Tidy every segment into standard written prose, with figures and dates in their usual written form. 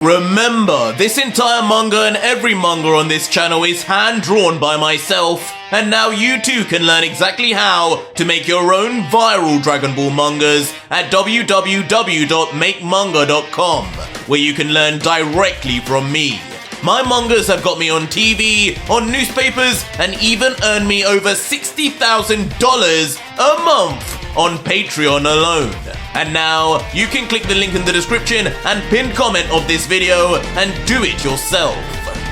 Remember, this entire manga and every manga on this channel is hand-drawn by myself, and now you too can learn exactly how to make your own viral Dragon Ball mangas at www.makemanga.com, where you can learn directly from me. My mangas have got me on TV, on newspapers, and even earned me over $60,000 a month on Patreon alone. And now, you can click the link in the description and pinned comment of this video and do it yourself.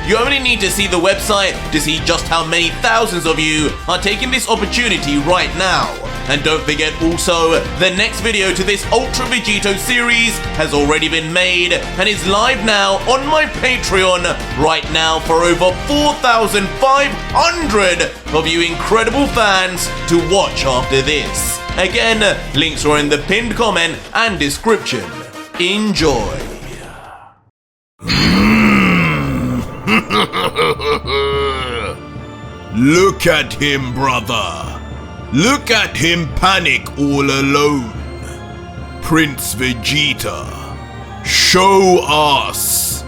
You only need to see the website to see just how many thousands of you are taking this opportunity right now. And don't forget also, the next video to this Ultra Vegito series has already been made and is live now on my Patreon right now for over 4,500 of you incredible fans to watch after this. Again, links are in the pinned comment and description. Enjoy. Look at him, brother. Look at him panic all alone. Prince Vegeta, show us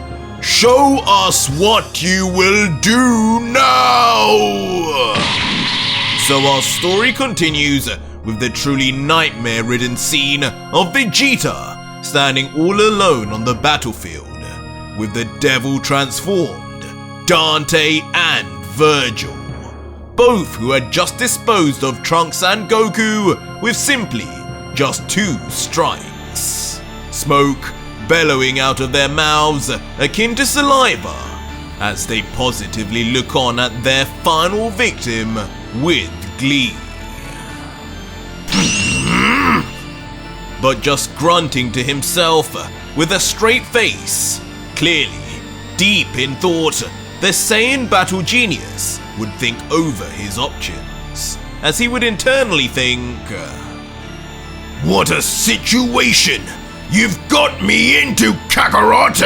what you will do now. So our story continues with the truly nightmare-ridden scene of Vegeta standing all alone on the battlefield with the devil transformed, Dante and Virgil, both who had just disposed of Trunks and Goku with simply just 2 strikes. Smoke bellowing out of their mouths akin to saliva as they positively look on at their final victim with glee. But just grunting to himself with a straight face, clearly deep in thought, the Saiyan battle genius would think over his options, as he would internally think, what a situation you've got me into, Kakarot!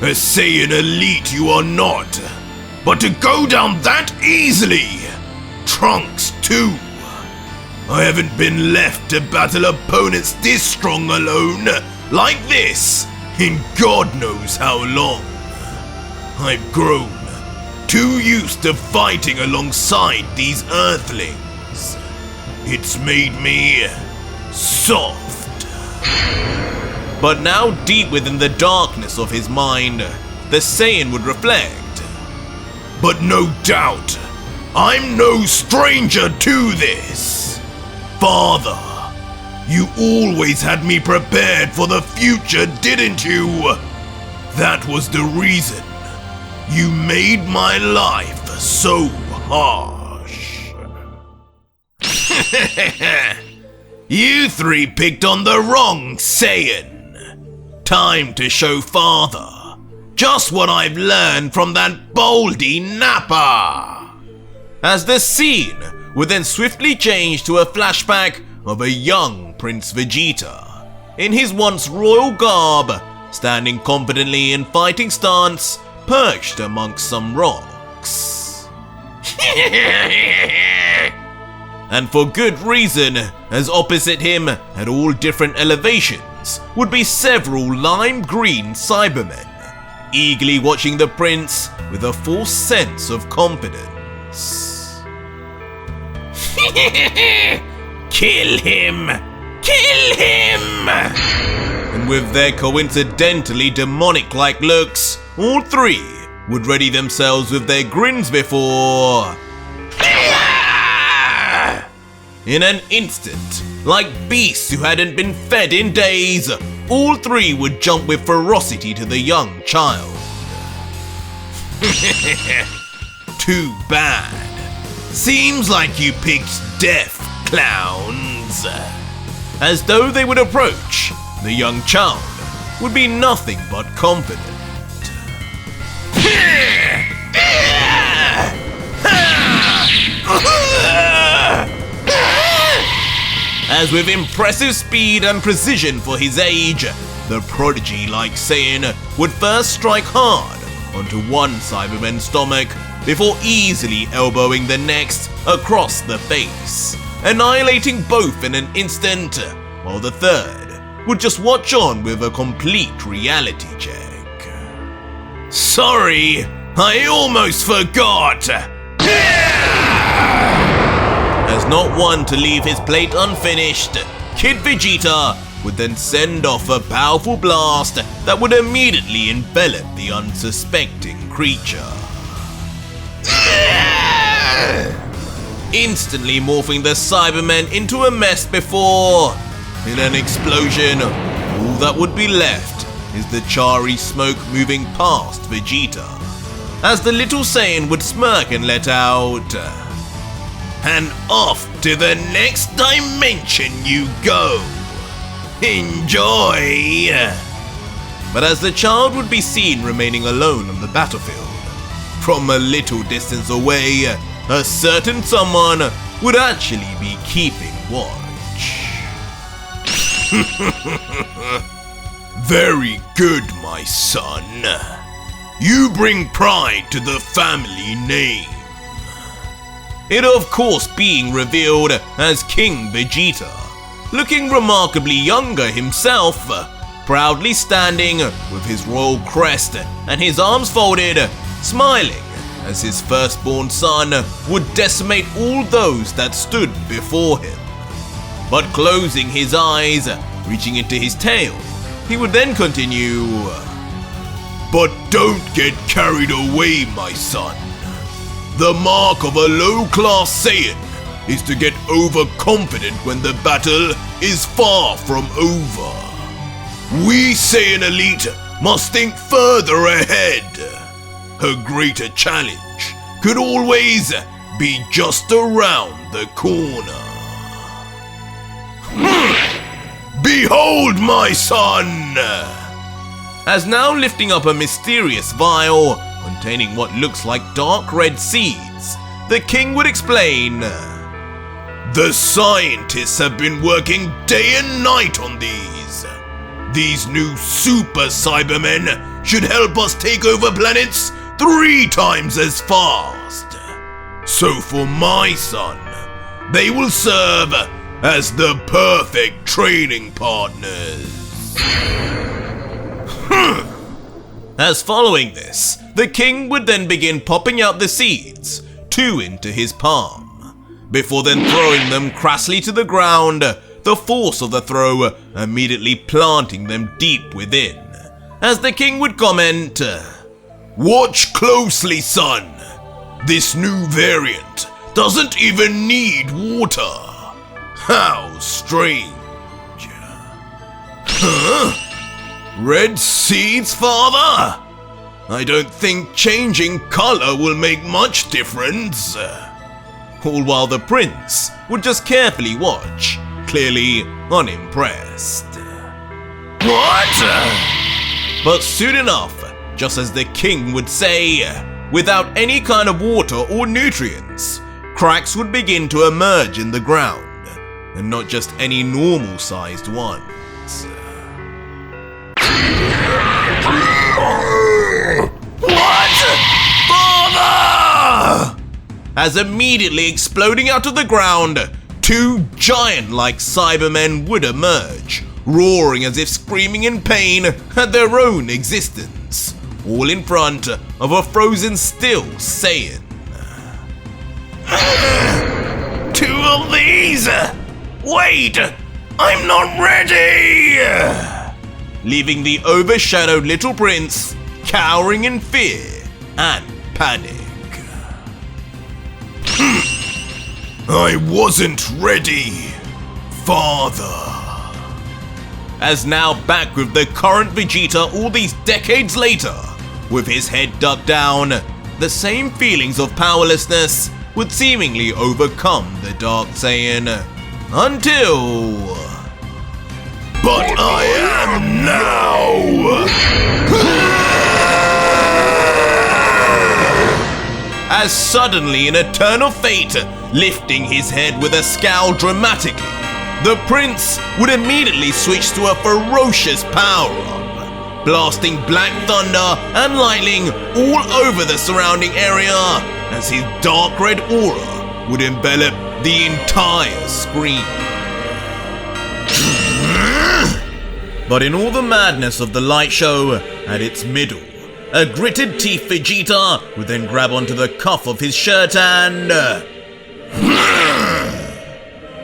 A Saiyan elite you are not, but to go down that easily! Trunks too! I haven't been left to battle opponents this strong alone, like this, in God knows how long. I've grown too used to fighting alongside these Earthlings. It's made me soft. But now deep within the darkness of his mind, the Saiyan would reflect. But no doubt, I'm no stranger to this. Father, you always had me prepared for the future, didn't you? That was the reason you made my life so harsh. You 3 picked on the wrong Saiyan. Time to show Father just what I've learned from that Baldy Nappa. As the scene would then swiftly change to a flashback of a young Prince Vegeta, in his once royal garb, standing confidently in fighting stance, perched amongst some rocks. And for good reason, as opposite him, at all different elevations, would be several lime green Cybermen, eagerly watching the prince with a false sense of confidence. Kill him! Kill him! And with their coincidentally demonic-like looks, all 3 would ready themselves with their grins before... In an instant, like beasts who hadn't been fed in days, all 3 would jump with ferocity to the young child. Too bad. Seems like you picked death, clowns. As though they would approach, the young child would be nothing but confident. As with impressive speed and precision for his age, the prodigy-like Saiyan would first strike hard onto one Cyberman's stomach before easily elbowing the next across the face, annihilating both in an instant, while the third would just watch on with a complete reality check. Sorry, I almost forgot. As not one to leave his plate unfinished, Kid Vegeta would then send off a powerful blast that would immediately envelop the unsuspecting creature, instantly morphing the Cybermen into a mess before, in an explosion, all that would be left is the charry smoke moving past Vegeta, as the little Saiyan would smirk and let out, "And off to the next dimension you go. Enjoy!" But as the child would be seen remaining alone on the battlefield, from a little distance away, a certain someone would actually be keeping watch. Very good, my son. You bring pride to the family name. It of course being revealed as King Vegeta, looking remarkably younger himself, proudly standing with his royal crest and his arms folded, smiling as his firstborn son would decimate all those that stood before him. But closing his eyes, reaching into his tail, he would then continue, "But don't get carried away, my son. The mark of a low-class Saiyan is to get overconfident when the battle is far from over. We Saiyan elite must think further ahead. A greater challenge could always be just around the corner." Behold, my son! As now lifting up a mysterious vial containing what looks like dark red seeds, the king would explain, "The scientists have been working day and night on these. These new super Cybermen should help us take over planets 3 times as fast. So for my son, they will serve as the perfect training partners." As following this, the king would then begin popping out the seeds, 2 into his palm, before then throwing them crassly to the ground, the force of the throw immediately planting them deep within, as the king would comment, "Watch closely, son. This new variant doesn't even need water. How strange." Huh? Red seeds, father? I don't think changing color will make much difference. All while the prince would just carefully watch, clearly unimpressed. What? But soon enough, just as the king would say, without any kind of water or nutrients, cracks would begin to emerge in the ground, and not just any normal-sized ones. What? Father! As immediately exploding out of the ground, 2 giant-like Cybermen would emerge, roaring as if screaming in pain at their own existence, all in front of a frozen still Saiyan. 2 of these? Wait! I'm not ready! Leaving the overshadowed little prince cowering in fear and panic. I wasn't ready, father. As now back with the current Vegeta all these decades later, with his head ducked down, the same feelings of powerlessness would seemingly overcome the Dark Saiyan, until... But I am now! As suddenly in a turn of fate, lifting his head with a scowl dramatically, the prince would immediately switch to a ferocious power-up, blasting black thunder and lightning all over the surrounding area as his dark red aura would envelop the entire screen. But in all the madness of the light show, at its middle, a gritted teeth Vegeta would then grab onto the cuff of his shirt and...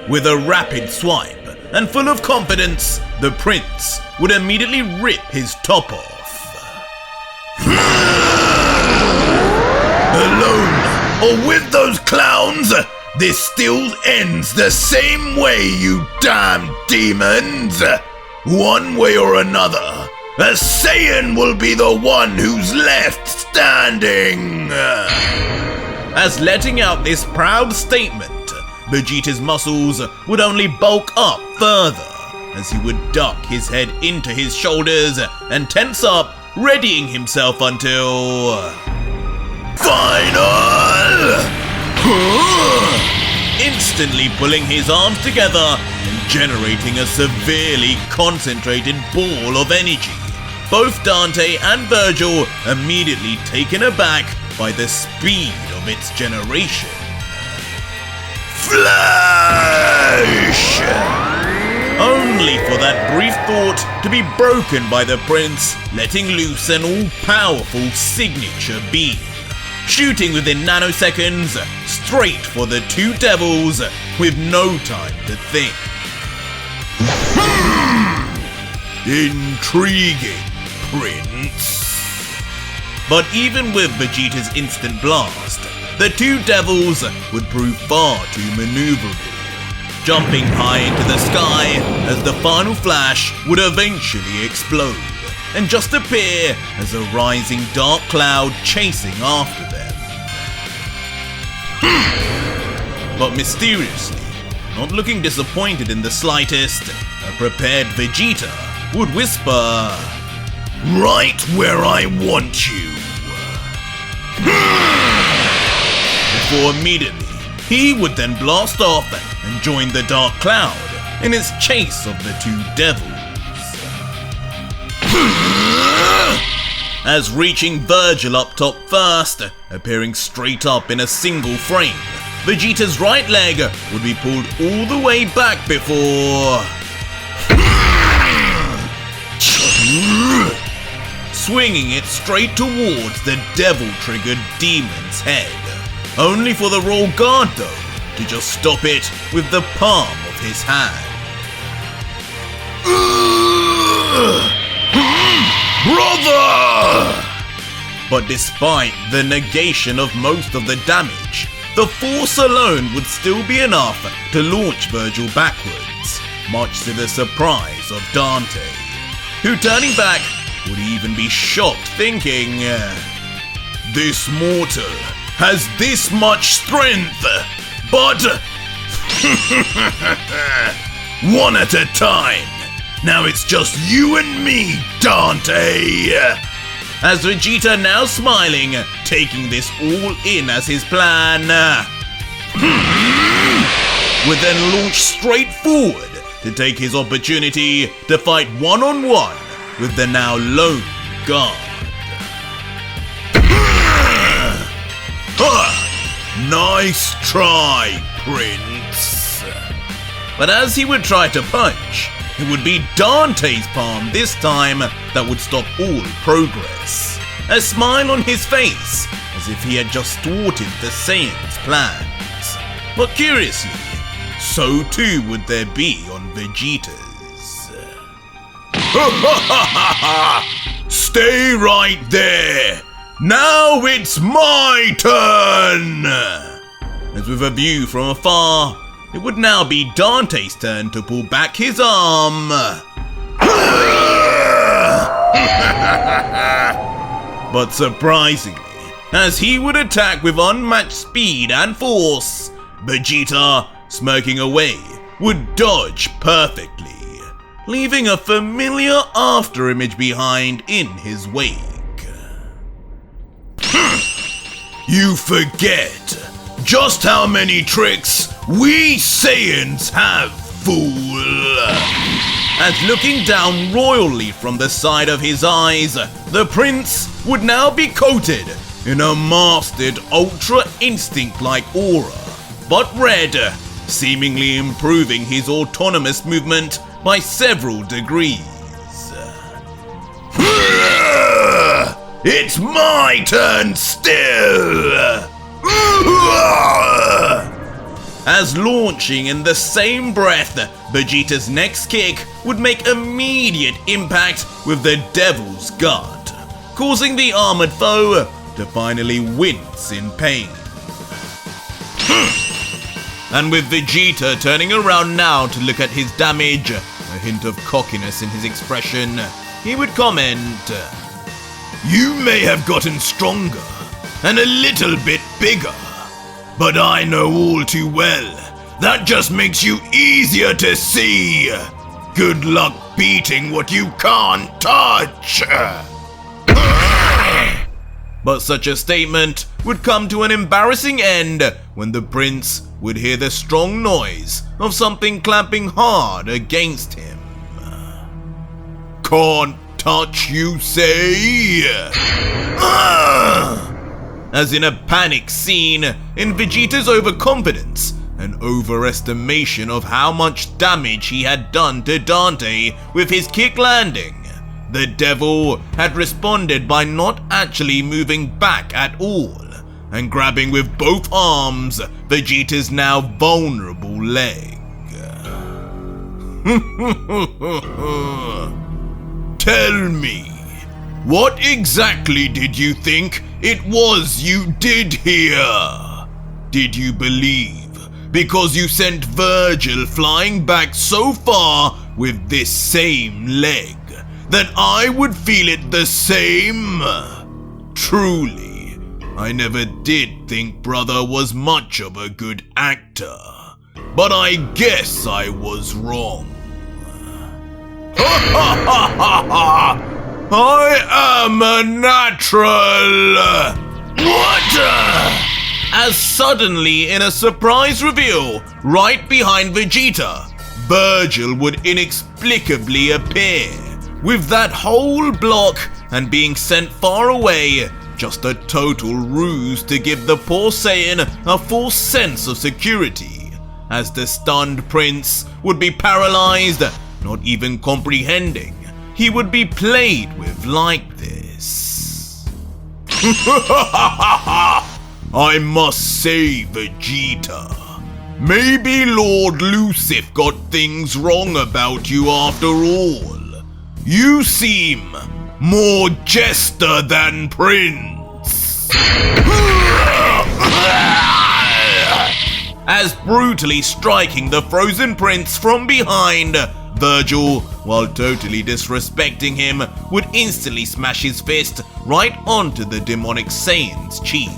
with a rapid swipe and full of confidence, the prince would immediately rip his top off. Alone or with those clowns, this still ends the same way, you damn demons! One way or another, a Saiyan will be the one who's left standing! As letting out this proud statement, Vegeta's muscles would only bulk up further as he would duck his head into his shoulders and tense up, readying himself until... Final! Instantly pulling his arms together and generating a severely concentrated ball of energy. Both Dante and Virgil immediately taken aback by the speed of its generation. Flash! Only for that brief thought to be broken by the prince letting loose an all-powerful signature beam, shooting within nanoseconds straight for the two devils with no time to think. Intriguing, Prince. But even with Vegeta's instant blast, the two devils would prove far too maneuverable, jumping high into the sky as the final flash would eventually explode and just appear as a rising dark cloud chasing after them. But mysteriously, not looking disappointed in the slightest, a prepared Vegeta would whisper, "Right where I want you." Before immediately, he would then blast off and join the dark cloud in its chase of the two devils. As reaching Virgil up top first, appearing straight up in a single frame, Vegeta's right leg would be pulled all the way back before... swinging it straight towards the devil-triggered demon's head, only for the royal guard though to just stop it with the palm of his hand. Brother! But despite the negation of most of the damage, the force alone would still be enough to launch Virgil backwards, much to the surprise of Dante, who turning back would even be shocked thinking, "This mortal has this much strength, but one at a time. Now it's just you and me, Dante." As Vegeta now smiling, taking this all in as his plan, would then launch straight forward to take his opportunity to fight one-on-one with the now lone guard. Nice try, Prince. But as he would try to punch, it would be Dante's palm this time that would stop all progress. A smile on his face, as if he had just thwarted the Saiyan's plans. But curiously, so too would there be on Vegeta's. Stay right there. Now it's my turn. As with a view from afar, it would now be Dante's turn to pull back his arm. But surprisingly, as he would attack with unmatched speed and force, Vegeta, smirking away, would dodge perfectly, leaving a familiar afterimage behind in his wake. You forget just how many tricks we Saiyans have, fool! As looking down royally from the side of his eyes, the prince would now be coated in a mastered ultra instinct-like aura, but red, seemingly improving his autonomous movement by several degrees. It's my turn still! As launching in the same breath, Vegeta's next kick would make immediate impact with the Devil's Guard, causing the armored foe to finally wince in pain. And with Vegeta turning around now to look at his damage, a hint of cockiness in his expression, he would comment, You may have gotten stronger and a little bit bigger, but I know all too well that just makes you easier to see. Good luck beating what you can't touch. But such a statement would come to an embarrassing end when the prince would hear the strong noise of something clamping hard against him. Can't touch, you say? As in a panic scene in Vegeta's overconfidence and overestimation of how much damage he had done to Dante with his kick landing, the devil had responded by not actually moving back at all and grabbing with both arms Vegeta's now vulnerable leg. Tell me, what exactly did you think it was you did here? Did you believe because you sent Virgil flying back so far with this same leg that I would feel it the same? Truly, I never did think brother was much of a good actor, but I guess I was wrong. I am a natural! What? As suddenly, in a surprise reveal, right behind Vegeta, Virgil would inexplicably appear, with that whole block and being sent far away, just a total ruse to give the poor Saiyan a false sense of security, as the stunned prince would be paralyzed, not even comprehending he would be played with like this. I must say, Vegeta, maybe Lord Lucif got things wrong about you after all. You seem more jester than prince. As brutally striking the frozen prince from behind, Virgil, while totally disrespecting him, would instantly smash his fist right onto the demonic Saiyan's cheek,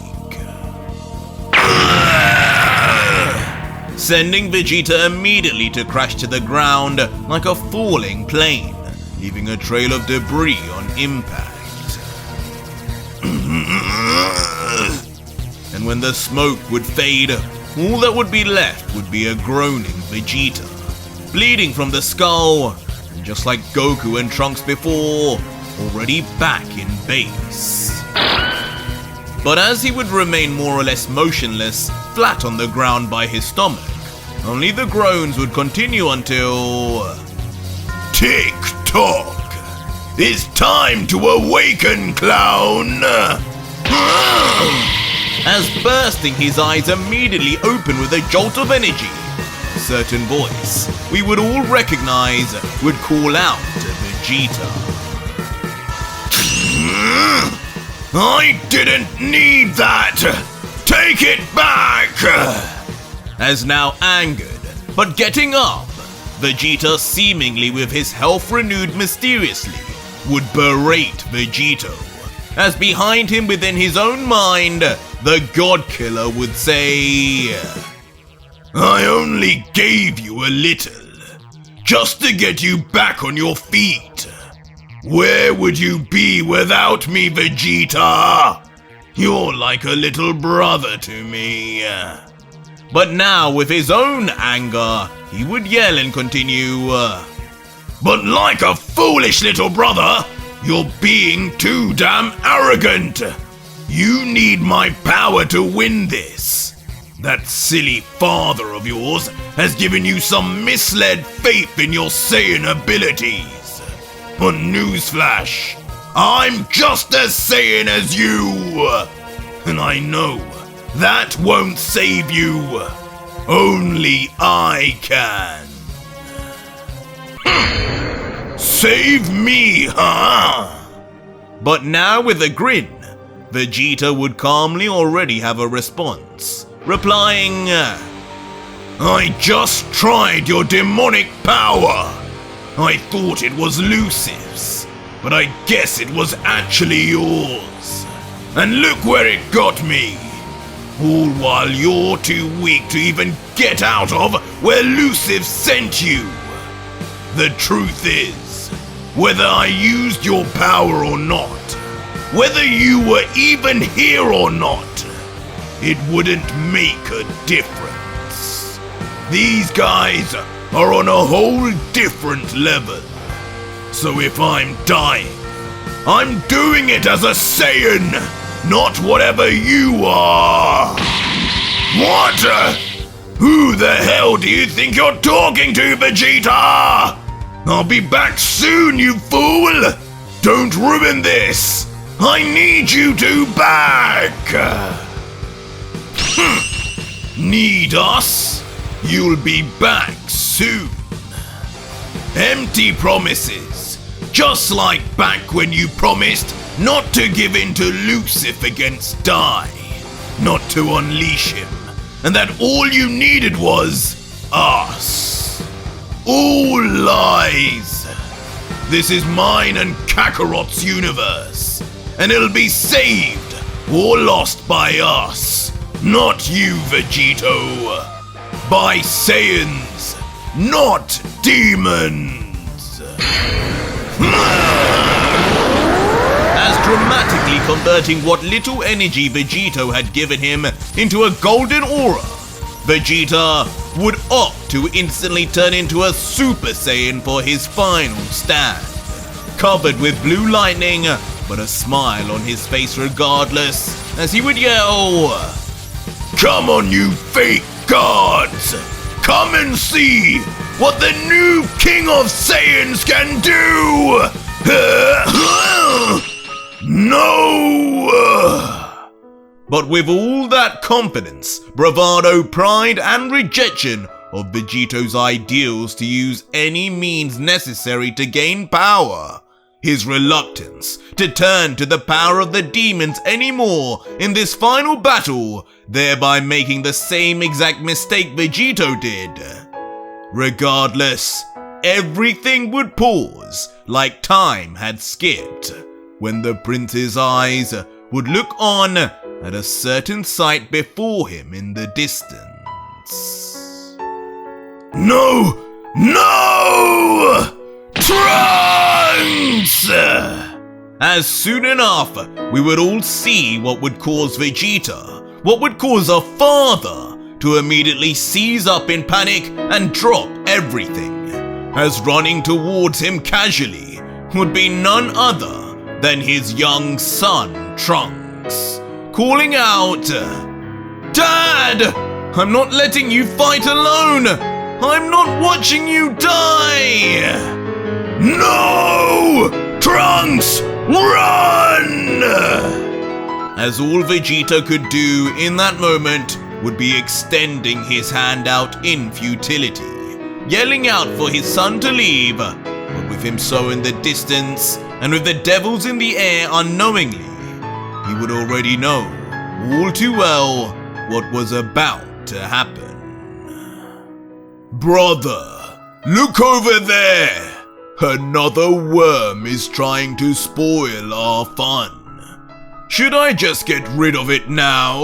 sending Vegeta immediately to crash to the ground like a falling plane, leaving a trail of debris on impact. And when the smoke would fade, all that would be left would be a groaning Vegeta, bleeding from the skull, and just like Goku and Trunks before, already back in base. But as he would remain more or less motionless, flat on the ground by his stomach, only the groans would continue until... Tick-tock! It's time to awaken, clown! As bursting his eyes immediately open with a jolt of energy, a certain voice we would all recognize would call out to Vegeta. I didn't need that! Take it back! As now angered, but getting up, Vegeta, seemingly with his health renewed mysteriously, would berate Vegito, as behind him within his own mind, the God Killer would say, I only gave you a little, just to get you back on your feet. Where would you be without me, Vegeta? You're like a little brother to me. But now, with his own anger, he would yell and continue, But like a foolish little brother, you're being too damn arrogant. You need my power to win this. That silly father of yours has given you some misled faith in your Saiyan abilities. But newsflash, I'm just as Saiyan as you! And I know that won't save you. Only I can. Save me, huh? But now with a grin, Vegeta would calmly already have a response, replying, I just tried your demonic power. I thought it was Lucif's, but I guess it was actually yours. And look where it got me. All while you're too weak to even get out of where Lucif sent you. The truth is, whether I used your power or not, whether you were even here or not, it wouldn't make a difference. These guys are on a whole different level. So if I'm dying, I'm doing it as a Saiyan, not whatever you are. What? Who the hell do you think you're talking to, Vegeta? I'll be back soon, you fool! Don't ruin this! I need you to back! Need us? You'll be back soon. Empty promises. Just like back when you promised not to give in to Lucif against Dai. Not to unleash him. And that all you needed was us. All lies. This is mine and Kakarot's universe. And it'll be saved or lost by us. Not you, Vegito. By Saiyans, not demons. as dramatically converting what little energy Vegito had given him into a golden aura. Vegeta would opt to instantly turn into a Super Saiyan for his final stand, covered with blue lightning, but a smile on his face regardless, as he would yell, "Come on, you fake gods! Come and see what the new King of Saiyans can do! No!" But with all that confidence, bravado, pride, and rejection of Vegito's ideals to use any means necessary to gain power, his reluctance to turn to the power of the demons anymore in this final battle, thereby making the same exact mistake Vegito did. Regardless, everything would pause like time had skipped when the prince's eyes would look on at a certain sight before him in the distance. No! No! Trunks! As soon enough, we would all see what would cause Vegeta, what would cause our father, to immediately seize up in panic and drop everything, as running towards him casually would be none other than his young son, Trunks, calling out, "Dad! I'm not letting you fight alone! I'm not watching you die!" No! Trunks, run! As all Vegeta could do in that moment would be extending his hand out in futility, yelling out for his son to leave, but with him so in the distance and with the devils in the air unknowingly, he would already know all too well what was about to happen. "Brother, look over there! Another worm is trying to spoil our fun. Should I just get rid of it now?"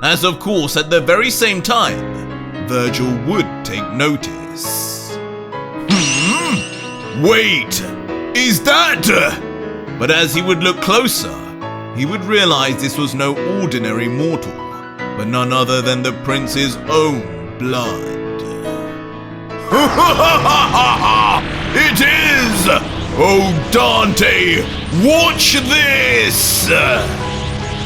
As of course at the very same time, Virgil would take notice. Wait! Is that... But as he would look closer, he would realize this was no ordinary mortal, but none other than the prince's own blood. It is! Oh, Dante, watch this!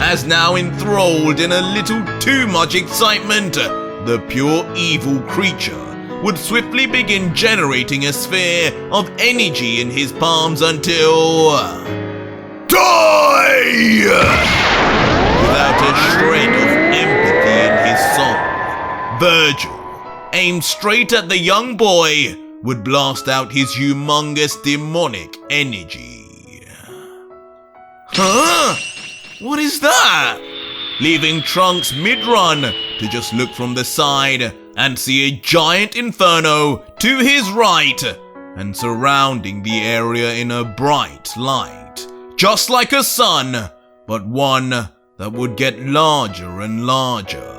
As now enthralled in a little too much excitement, the pure evil creature would swiftly begin generating a sphere of energy in his palms until... Die! Without a shred of empathy in his soul, Virgil, aimed straight at the young boy, would blast out his humongous demonic energy. Huh? What is that? Leaving Trunks mid-run to just look from the side and see a giant inferno to his right and surrounding the area in a bright light, just like a sun, but one that would get larger and larger.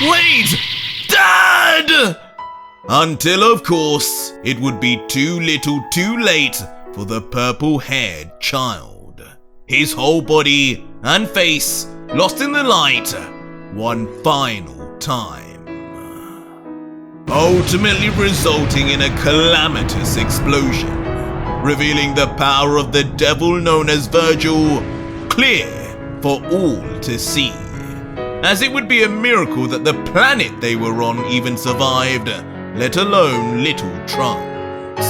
Wait! Dad! Until, of course, it would be too little too late for the purple-haired child. His whole body and face lost in the light one final time, ultimately resulting in a calamitous explosion, revealing the power of the devil known as Virgil clear for all to see, as it would be a miracle that the planet they were on even survived, let alone little Trunks.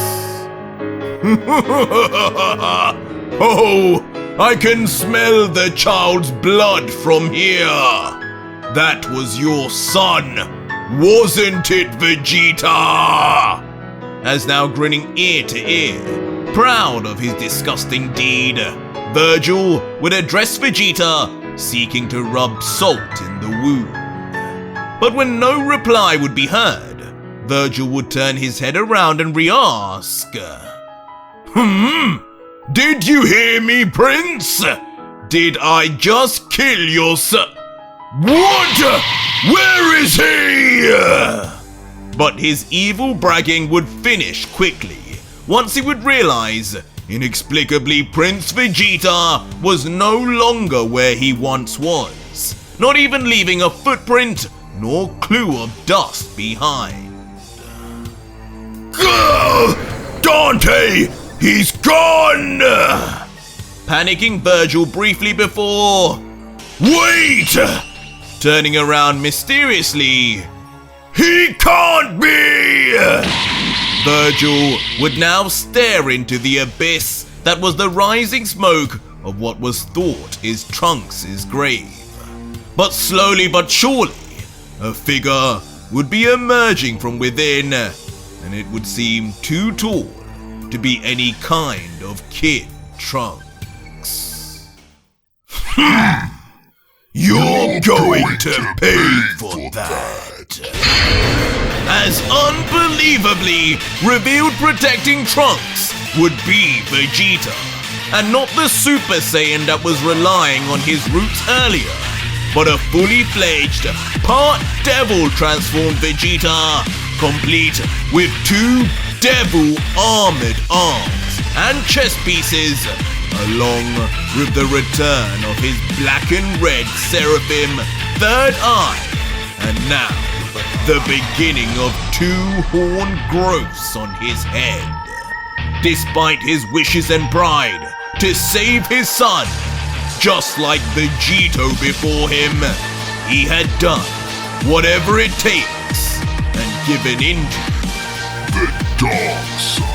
Oh, I can smell the child's blood from here. That was your son, wasn't it, Vegeta? As now grinning ear to ear, proud of his disgusting deed, Virgil would address Vegeta, seeking to rub salt in the wound. But when no reply would be heard, Virgil would turn his head around and re-ask, Did you hear me, Prince? Did I just kill your son? What? Where is he? But his evil bragging would finish quickly once he would realize, inexplicably, Prince Vegeta was no longer where he once was, not even leaving a footprint nor clue of dust behind. Dante! He's gone! Panicking Virgil briefly before... Wait! Turning around mysteriously... He can't be! Virgil would now stare into the abyss that was the rising smoke of what was thought is Trunks' grave. But slowly but surely, a figure would be emerging from within, and it would seem too tall to be any kind of kid Trunks. You're going to pay for that. As unbelievably revealed protecting Trunks would be Vegeta, and not the Super Saiyan that was relying on his roots earlier, but a fully fledged, part devil transformed Vegeta, complete with 2 devil armored arms and chest pieces, along with the return of his black and red seraphim third eye, and now the beginning of 2 horn growths on his head. Despite his wishes and pride to save his son, just like Vegito before him, he had done whatever it takes and given into the dark side.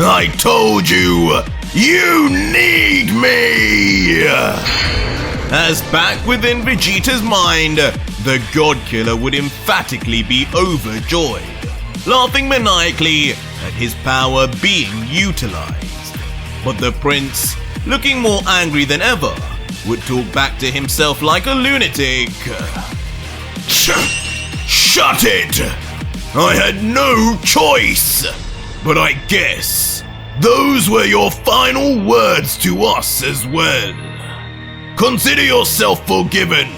I told you, you need me! As back within Vegeta's mind, the God Killer would emphatically be overjoyed, laughing maniacally at his power being utilized. But the prince, looking more angry than ever, would talk back to himself like a lunatic. Shut it! I had no choice! But I guess those were your final words to us as well. Consider yourself forgiven,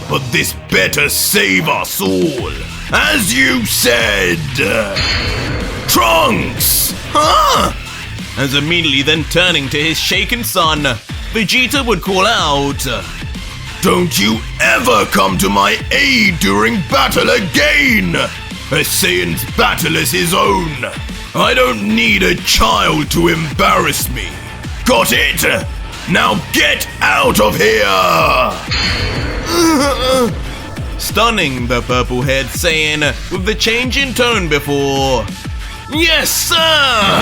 but this better save us all, as you said. Trunks! Huh? As immediately then turning to his shaken son, Vegeta would call out, Don't you ever come to my aid during battle again! A Saiyan's battle is his own. I don't need a child to embarrass me. Got it? Now get out of here! Stunning the purple-haired Saiyan with the change in tone before, "Yes, sir!"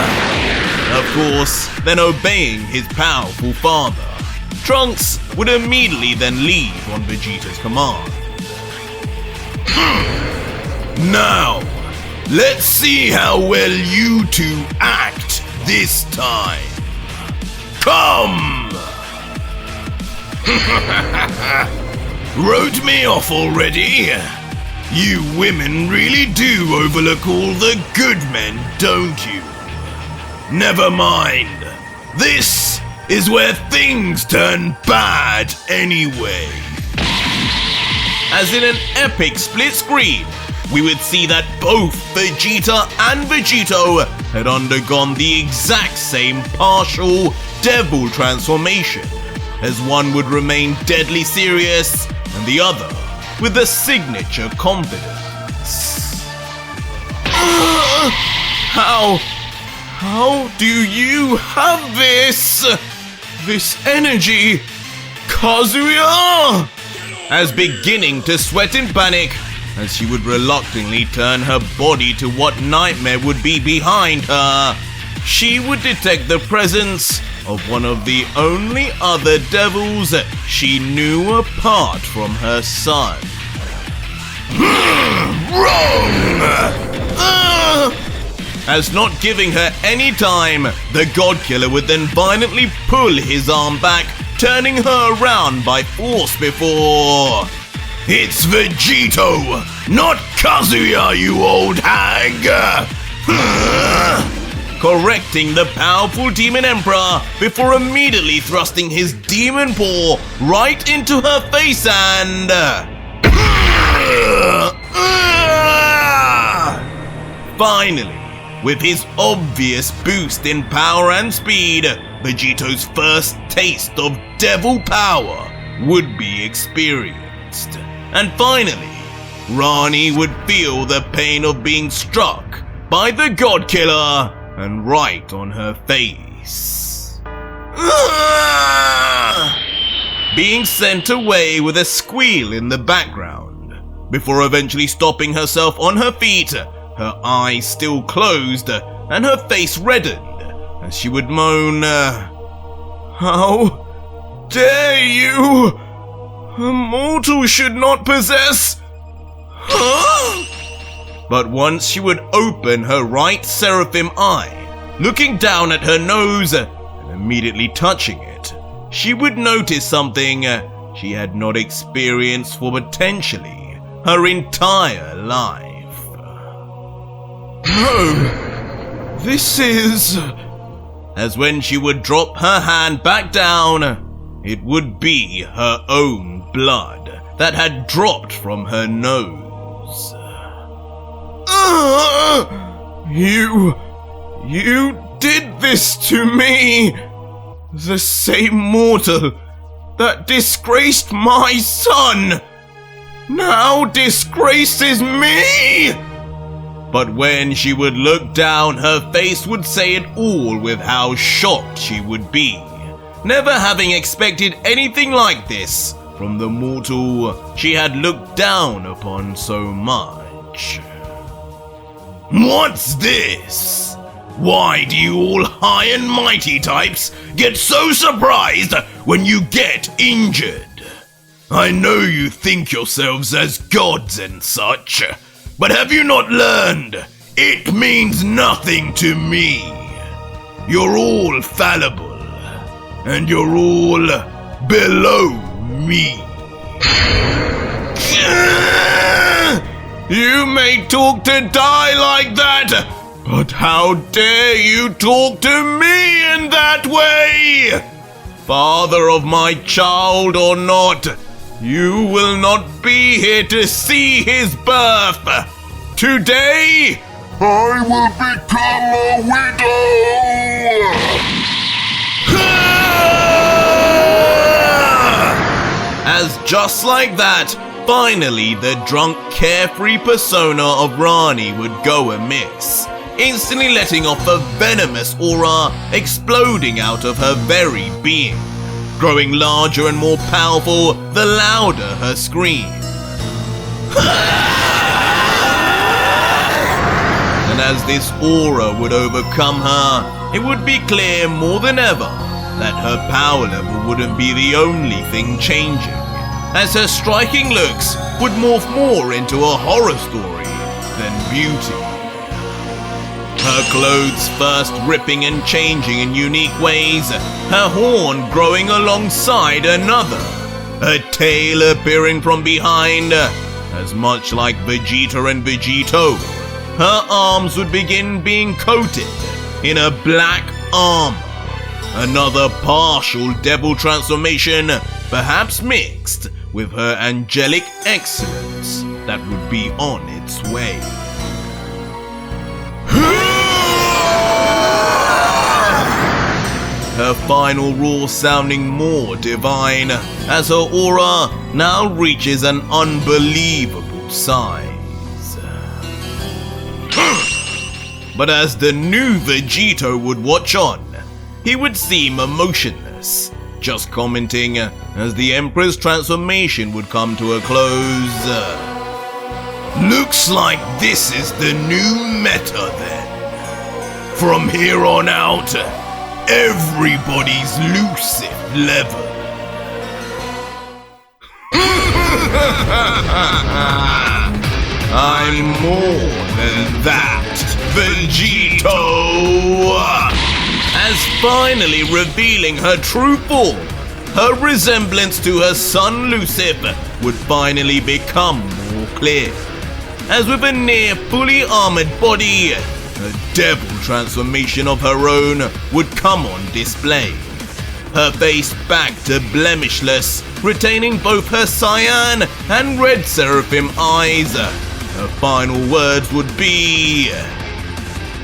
Of course, then obeying his powerful father, Trunks would immediately then leave on Vegeta's command. Now, let's see how well you two act this time. Come! Wrote me off already? You women really do overlook all the good men, don't you? Never mind. This is where things turn bad anyway. As in an epic split screen, we would see that both Vegeta and Vegito had undergone the exact same partial devil transformation, as one would remain deadly serious and the other with a signature confidence. How do you have this energy, Kazuya? As beginning to sweat in panic, as she would reluctantly turn her body to what nightmare would be behind her, she would detect the presence of one of the only other devils she knew apart from her son. Wrong! As not giving her any time, the God Killer would then violently pull his arm back, turning her around by force before... It's Vegito, not Kazuya, you old hag! Correcting the powerful Demon Emperor before immediately thrusting his demon paw right into her face and... Finally, with his obvious boost in power and speed, Vegito's first taste of devil power would be experienced. And finally, Rani would feel the pain of being struck by the God Killer and right on her face. Being sent away with a squeal in the background, before eventually stopping herself on her feet, her eyes still closed and her face reddened, as she would moan, "How dare you? A mortal should not possess..." But once she would open her right seraphim eye, looking down at her nose and immediately touching it, she would notice something she had not experienced for potentially her entire life. No, this is... As when she would drop her hand back down, it would be her own blood that had dropped from her nose. You did this to me! The same mortal that disgraced my son now disgraces me! But when she would look down, her face would say it all with how shocked she would be, never having expected anything like this from the mortal she had looked down upon so much. What's this? Why do you all high and mighty types get so surprised when you get injured? I know you think yourselves as gods and such, but have you not learned? It means nothing to me. You're all fallible, and you're all below me. You may talk to die like that, but how dare you talk to me in that way? Father of my child or not, you will not be here to see his birth. Today, I will become a widow! As just like that, finally the drunk, carefree persona of Rani would go amiss, instantly letting off a venomous aura exploding out of her very being, growing larger and more powerful the louder her scream. And as this aura would overcome her, it would be clear more than ever that her power level wouldn't be the only thing changing, as her striking looks would morph more into a horror story than beauty. Her clothes first ripping and changing in unique ways, her horn growing alongside another, her tail appearing from behind, as much like Vegeta and Vegito. Her arms would begin being coated in a black armor, another partial devil transformation, perhaps mixed with her angelic excellence that would be on its way. Her final roar sounding more divine, as her aura now reaches an unbelievable size. But as the new Vegito would watch on, he would seem emotionless, just commenting as the Emperor's transformation would come to a close. Looks like this is the new meta then. From here on out, everybody's Lucid level. I'm more than that, Vegito! As finally revealing her true form, her resemblance to her son Lucifer would finally become more clear. As with a near fully armored body, a devil transformation of her own would come on display. Her face back to blemishless, retaining both her cyan and red seraphim eyes. Her final words would be,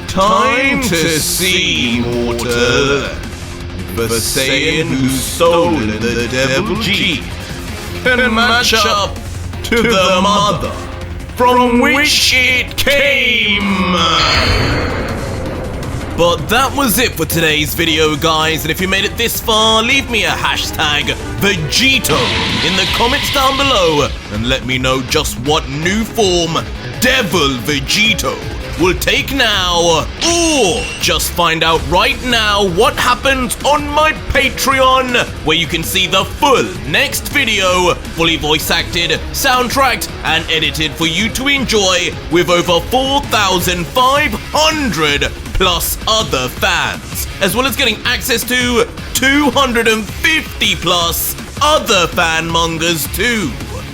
"Time to see, mortal. The Saiyan who's stolen the devil G can match up to the mother from which it came." But that was it for today's video, guys, and if you made it this far, leave me a hashtag Vegito in the comments down below and let me know just what new form Devil Vegito will take now, or just find out right now what happens on my Patreon, where you can see the full next video, fully voice acted, soundtracked, and edited for you to enjoy, with over 4,500 plus other fans, as well as getting access to 250 plus other fan mangas too.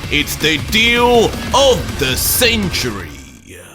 It's the deal of the century.